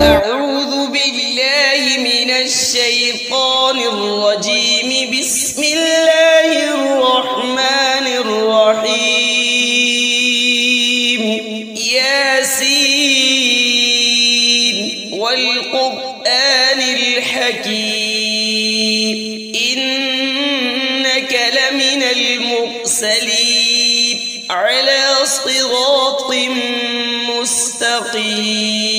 أعوذ بالله من الشيطان الرجيم. بسم الله الرحمن الرحيم. ياسين والقرآن الحكيم إنك لمن المرسلين على صراط مستقيم.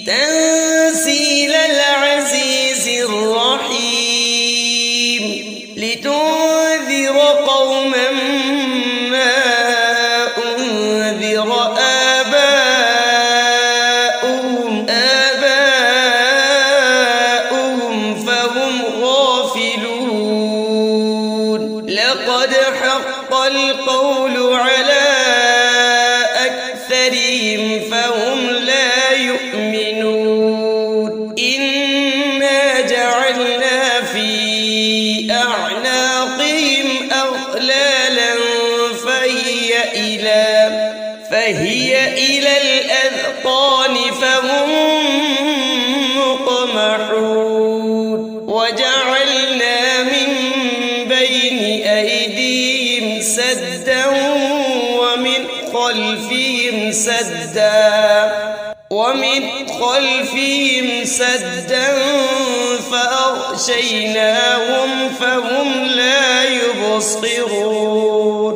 تنزيل العزيز الرحيم لتنذر قوما ما أنذر آباؤهم فهم غافلون. لقد حق القول على أكثرهم فهم لا يؤمنون. إنا جعلنا في أعناقهم أغلالا فهي إلى الأذقان فهم مقمحون. وجعلنا من بين أيديهم سدا ومن خلفهم سدا فأغشيناهم فهم لا يبصرون.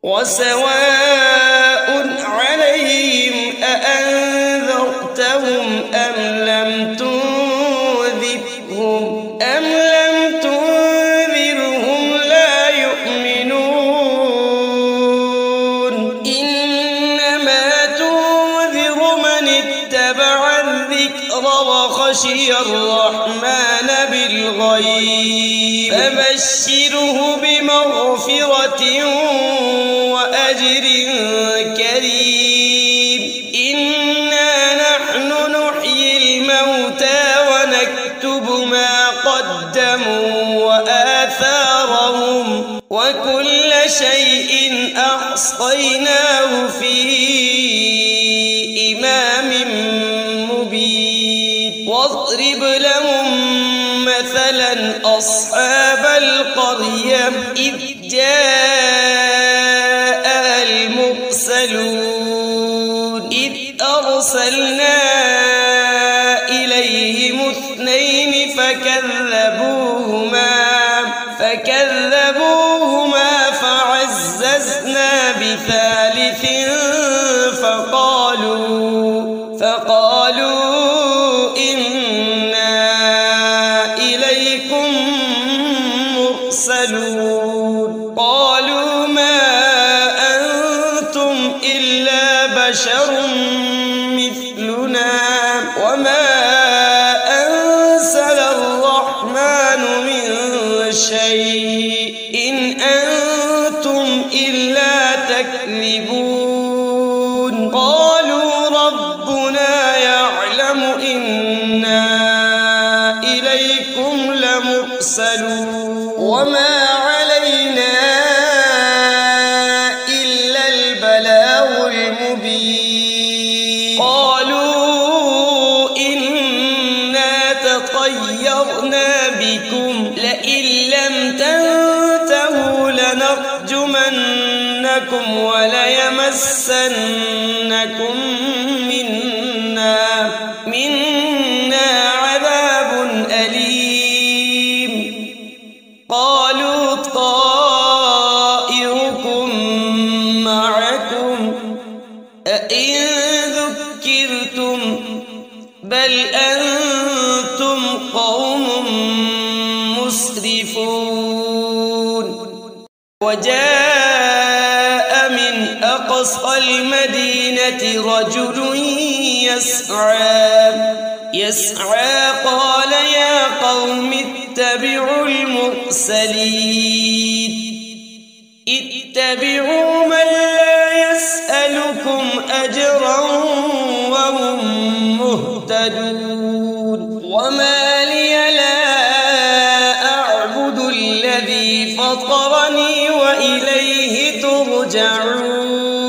وسواء عليهم أأنذرتهم أم لم تنذرهم لا يؤمنون. إنما تنذر من اتبع الذكر وخشي الرحمن بالغيب فبشره بمغفرة وأجر كريم. إنا نحن نحيي الموتى ونكتب ما قدموا وآثارهم وكل شيء أحصيناه في إمام مبين. واضرب لهم مثلا أصحاب القرية إذ جاءها المرسلون إذ أرسلنا إليهم 2 فكذبوهما فعززنا بثالث فقالوا إنا إليكم مرسلون. قالوا ما أنتم إلا بشر مثلنا وما أنزل الرحمن من شيء إن أنتم إلا تكذبون. قالوا ربنا يعلم إنا إليكم لمرسلون وما علينا إلا البلاغ المبين. قالوا إنا تطيرنا بكم لئن لم تنتهوا لنرجمنكم وليمسنكم منا عذاب أليم. قالوا طائركم معكم أئن ذكرتم بل أنتم قوم مسرفون. وجاء من أقصى المدينة رجل يسعى قال يا قوم اتبعوا المرسلين اتبعوا من لا يسألكم أجرا وهم مهتدون. وما لي لا أعبد الذي فطرني وإليه ترجعون.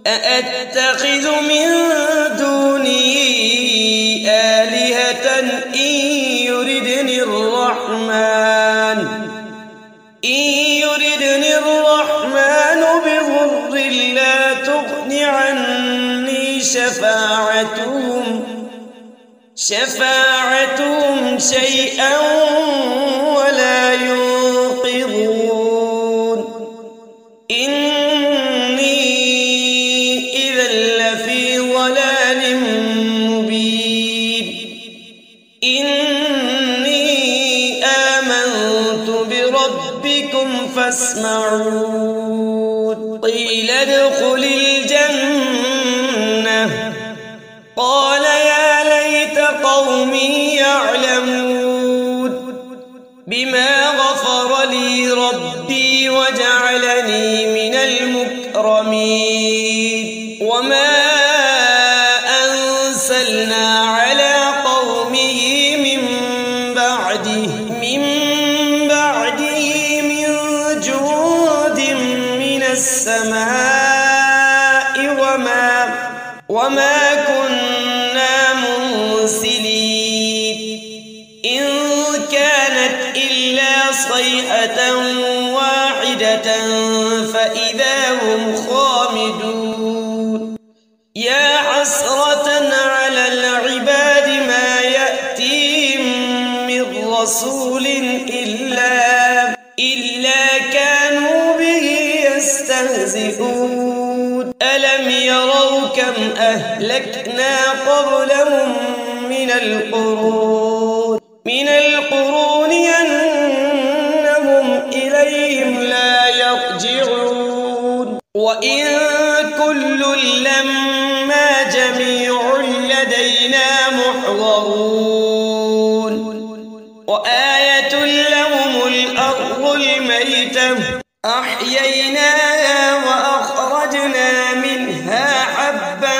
أأتخذ من دونه شفاعتهم شيئا ولا ينقذون إني إذا لفي ضلال مبين إني آمنت بربكم فاسمعون قيل ادخل الجنة قال يا ليت قومي يعلمون بما غفر لي ربي وجعلني من المكرمين وما أنزلنا على قومه من بعده من جود من السماء وما كنا منزلين إن كانت إلا صيحة واحدة فإذا هم خامدون يا حسرة على العباد ما يأتيهم من رسول إلا كانوا به يستهزئون ألم يروا كم أهلكنا قبلهم من القرون أنهم إليهم لا يرجعون وإن كل لما جميع لدينا محضرون وآية لهم الأرض الميتة أحييناها وأخرجنا منها حبا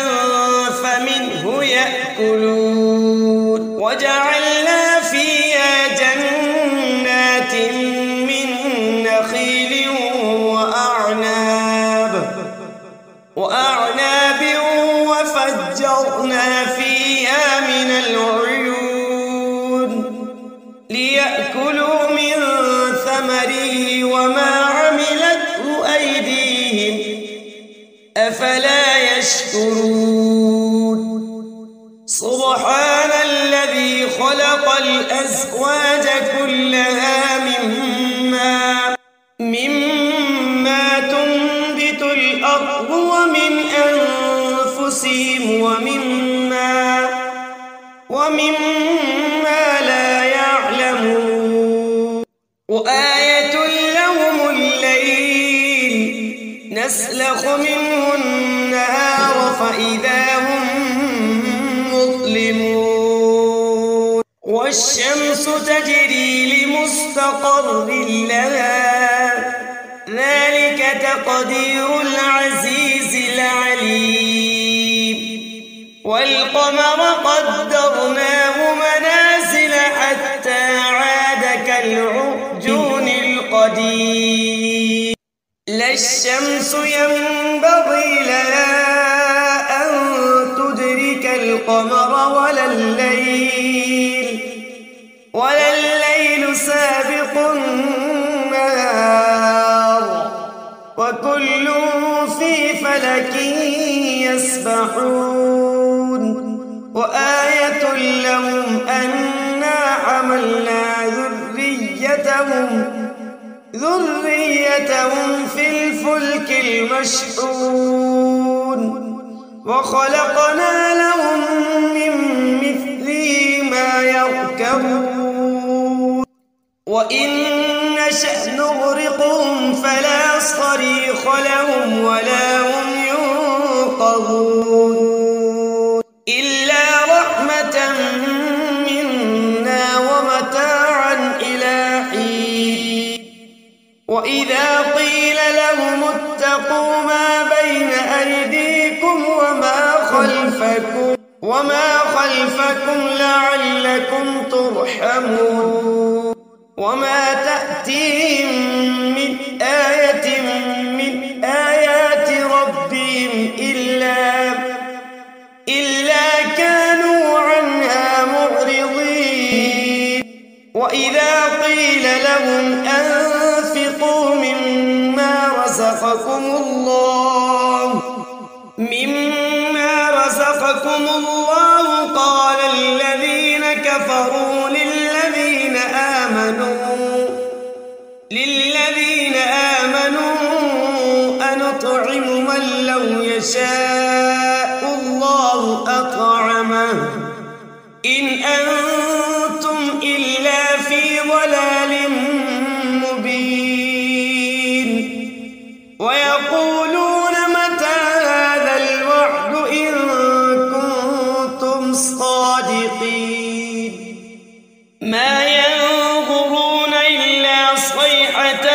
فمنه يأكلون وجعلنا فيها جنات من نخيل وأعناب وفجرنا فيها من العيون ليأكلوا من ثمره وما عملته أيديهم أفلا يشكرون سبحان الذي خلق الأزواج كلها مما تنبت الأرض ومن أنفسهم ومما لا يعلمون وآية لهم الليل نسلخ منه النهار فإذا هم مظلمون والشمس تجري لمستقر لها ذلك تقدير العزيز العليم والقمر قدرناه منازل حتى عاد كالعرجون القديم لا الشمس ينبغي لها أن تدرك القمر ولا الليل سابق النهار وكل في فلك يسبحون وآية لهم أنا حملنا ذريتهم في الفلك المشحون وخلقنا لهم من مثله ما يركبون وإن نشأ نغرقهم فلا صريخ لهم ولا هم ينقذون إلا رحمة منا ومتاعا إلى حين وإذا قيل لهم اتقوا ما بين أيديكم وما خلفكم لعلكم ترحمون وما تأتيهم من آية من آيات ربهم إلا كانوا عنها معرضين وإذا قيل لهم أنفقوا مما رزقكم الله قذفكم الله قال الذين كفروا للذين آمنوا أنطعم من لو يشاء الله أطعمه إن أنتم إلا في ضلال مبين ويقولون متى هذا الوعد إن كنتم صادقين ما ينظرون إلا صيحة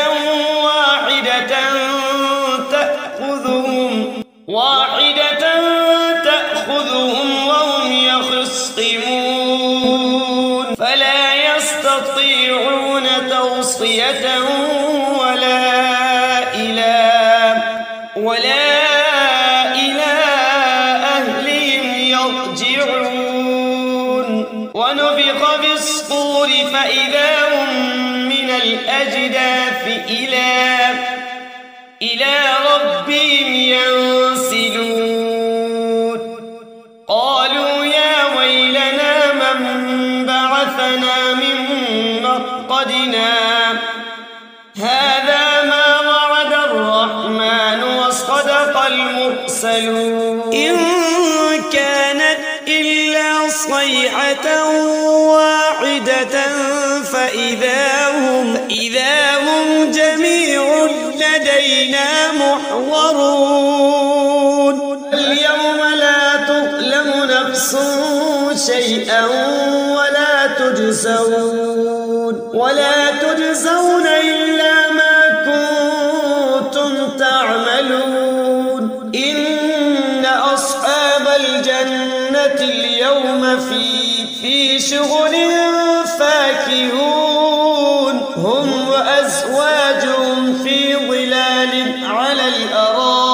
تأخذهم وهم يخصمون فلا يستطيعون توصية ولا إلى أهلهم يرجعون ونفخ في الصور فإذا هم من الأجداث إلى ربهم ينسلون قالوا يا ويلنا من بعثنا من مرقدنا هذا ما وعد الرحمن وصدق المرسلون إن كانت إلا صيحة واحدة فإذا هم جميع لدينا محضرون اليوم لا تظلم نفس شيئا ولا تجزون إلا ما كنتم تعملون إن أصحاب الجنة اليوم في شغل فاكهون هم وأزواجهم في ظلال على الأرائك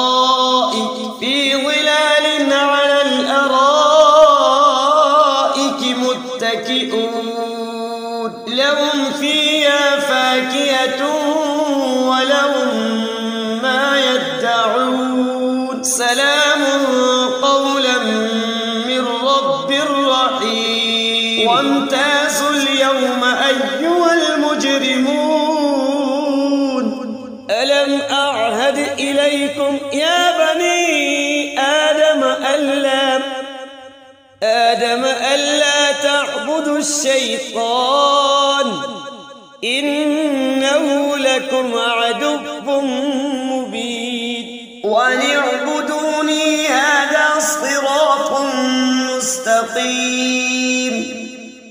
متكئون لهم فيها فاكهة ولهم ما يدعون سلام قولا من رب رحيم وامتازوا اليوم أيها المجرمون ألم أعهد إليكم يا بني آدم ألا تعبدوا الشيطان إنه لكم عدو مبين وأن اعبدوني هذا صراط مستقيم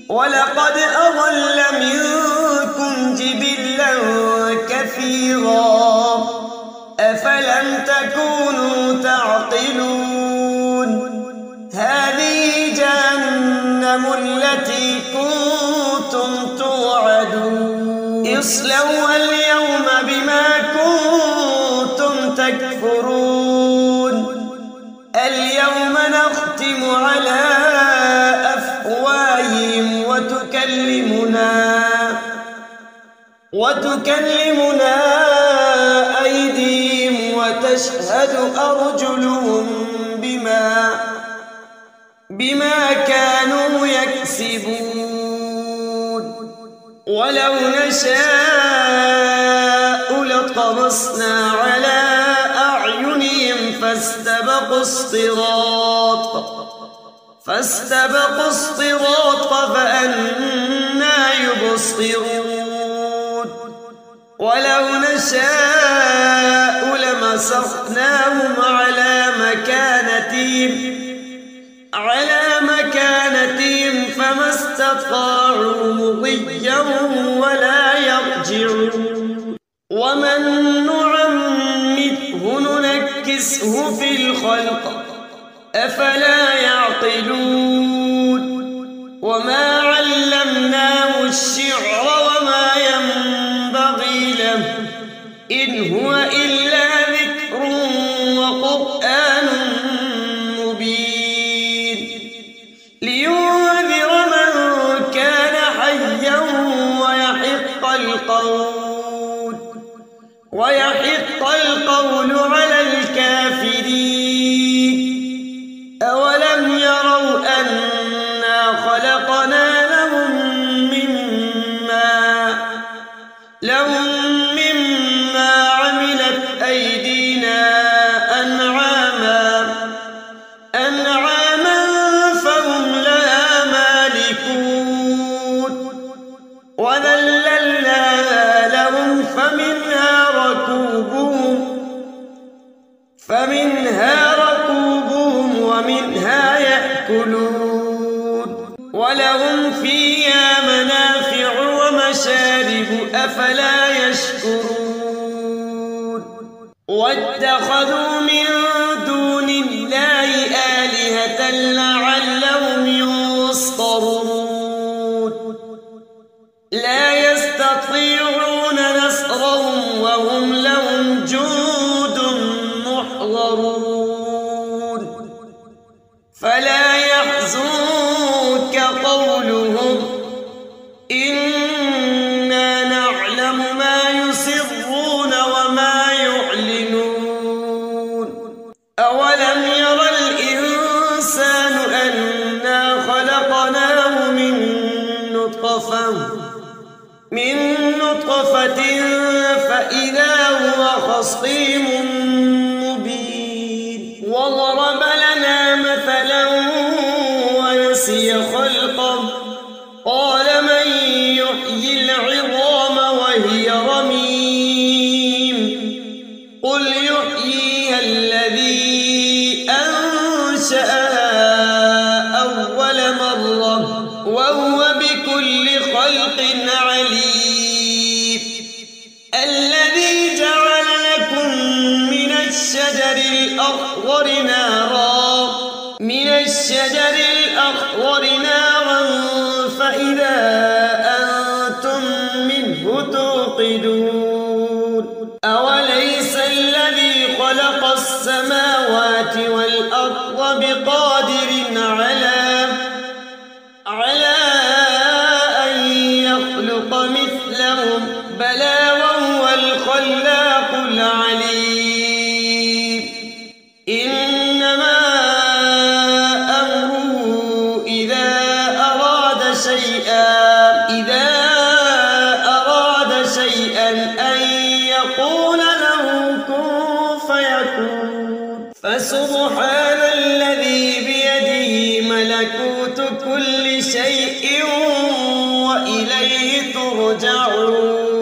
ولقد أضل منكم جبلا كثيرا أفلم تكونوا تعقلون هذه جهنم التي كنتم توعدون اصلوها اليوم بما كنتم تكفرون اليوم نختم على أفواههم وتكلمنا أيديهم وتشهد أرجلهم بما كانوا يكسبون ولو نشاء لطمسنا على أعينهم فاستبقوا الصراط فأنى يبصرون ولو نشاء لمسخناهم على مكانتهم فما استطاعوا مضيا ولا يرجعون ومن نعمره ننكسه في الخلق أفلا يعقلون وما علمناه الشعر وما ينبغي له إن هو إلا ذكر وقرآن مبين لينذر من كان حيا ويحق القول على الكافرين أولم فمنها ركوبهم ومنها يأكلون ولهم فيها منافع ومشارب أفلا يشكرون واتخذوا من دون الله آلهة لعلهم ينصرون لا يستطيعون نصرهم وهم لهم جند محضرون فلا يحزنك قولهم إنا نعلم ما يسرون وما يعلنون أولم ير الإنسان أنا خلقناه من نطفة فإذا هو خصيم مبين وضرب لنا مثلا ونسي خلقه قال من يحيي العظام وهي رميم قل يحييها الذي أنشأها أول مرة وهو بكل خلق عليم الذي جعل لكم من الشجر الأخضر نارا فإذا أنتم منه توقدون أوليس الذي خلق السماوات والأرض بقادر على أن يخلق مثلهم بلى وهو الخلاق العليم إنما أمره إذا أراد شيئا أن يقول له كن فيكون فسبحان الذي بيده ملكوت كل شيء وإليه ترجعون